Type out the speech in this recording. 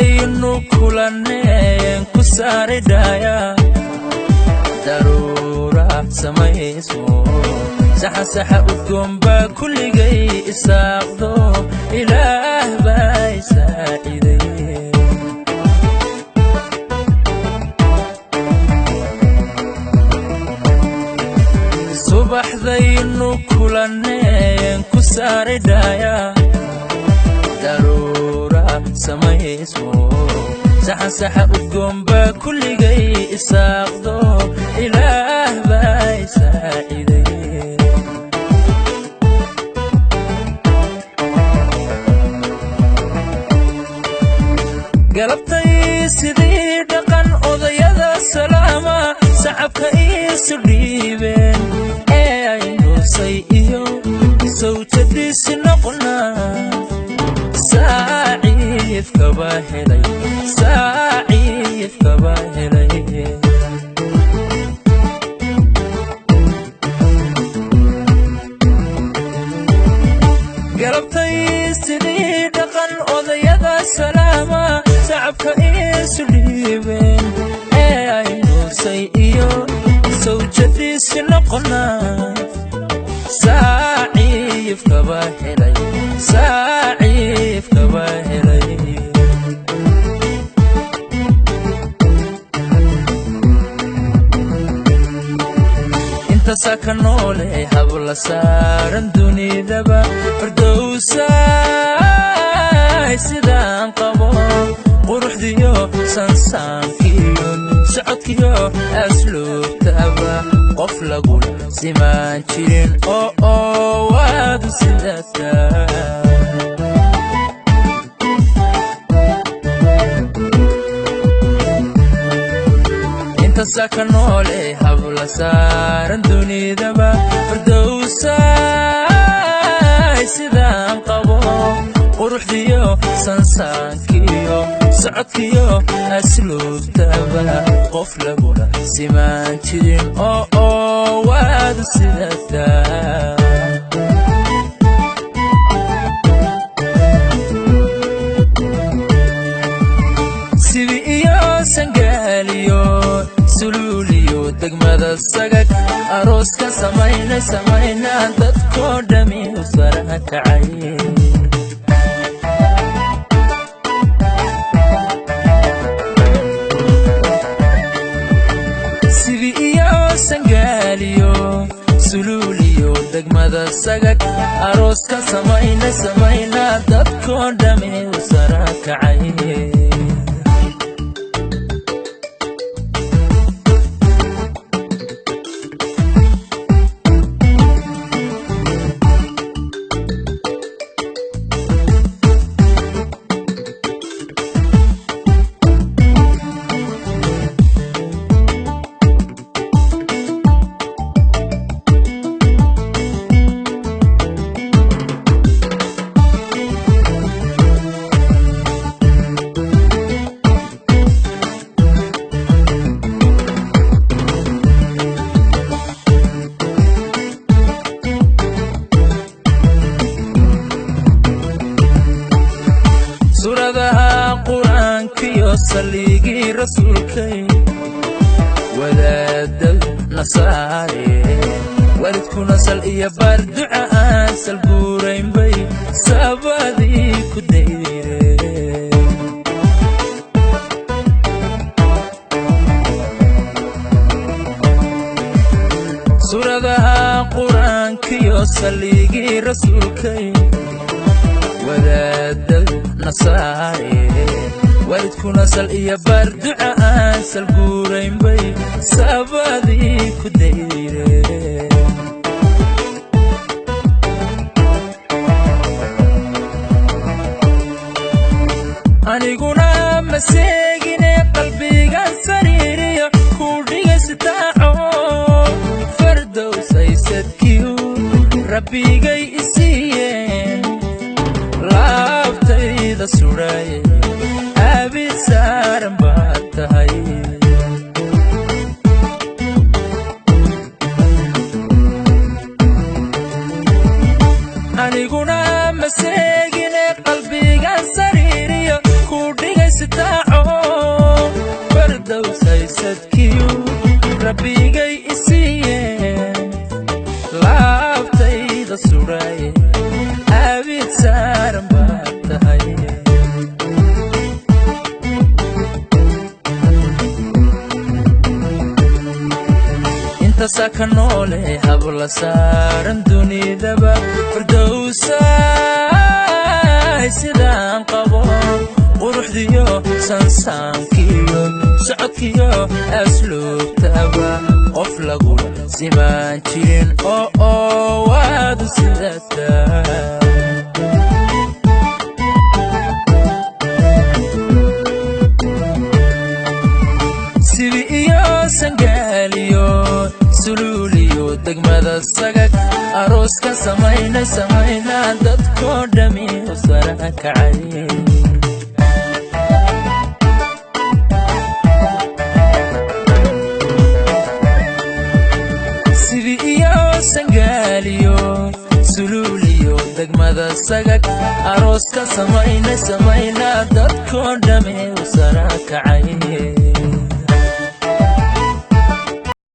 subaxdaynu kulaneen ku saari dhaya daruura samayso saxa udgoomba kulligay isaaqdo ilaah baa isaaciday subaxdaynu kulaneen ku saari dhaya daruura samayso saxa udgoomba kulligay isaaqdo ilaah baa isaaciday galabtay sidii dhaqan odayada salaama sacabka isu dhiibeen ee aynu say iyo sawjadiisi noqona saaciif kaba helay galabtay sidii dhaqan odayada salaama sacabka isu dhiibeen ee aynu say iyo sawjadiisi noqona saaciif kaba helay inta saka noole habla saaran dunidaba fardowsay sidaan qabo quruxdiyo sansaankiyo socodkiyo asluubtaba qof lagula simaan jirin oo waad sidataa inta saka noole habla saaran dunidaba fardowsay sidaan qabo quruxdiyo sansaankiyo socodkiyo asluubtaba qof lagula simaan jirin oo waad sidataa sibi iyo sangaaliyo suluuliyo degmada sagag arooska samayna dadkoo dhami u sara kacay sangaaliyo suluuliyo degmada sagag arooska samayna dadkoo dhami u sara kacay suuradaha quraankiyo saligii rasuulkay wadaadadu nasaare walidkuna sal iyo baar duca aan sal guurayn bay sabadii ku dayreen suuradaha quraankiyo saligii rasuulkay wadaadadu nasaare walidkuna sal iyo baar duca aan sal guurayn bay sabadii ku dayreen aniguna maseegine qalbigan sariiriyo ku dhigaystaaco fardowsaysadkiyu rabbigay isiiyeen laabtayda sudhaye abid saaran baad tahay aniguna maseegine qalbigan sariiriyo ku dhigays istaaco fardowsaysadkiyu rabbigay isiiyeen laabtayda sudhaye abid saaran baad tahay intasaa ka noole habla saaran dunidaba fardowsay sidaan qabo quruxdiyo sansaankiyo socodkiyo asluubtaba qof lagu simaan jirin waadu sidataa sibi iyo sangaaliyo suluuliyo degmada sagag arooska samaynaa dadkoo dhami u sara kacay sibi iyo sangaaliyo suluuliyo degmada sagag arooska samaynaa dadkoo dhami u sara kacay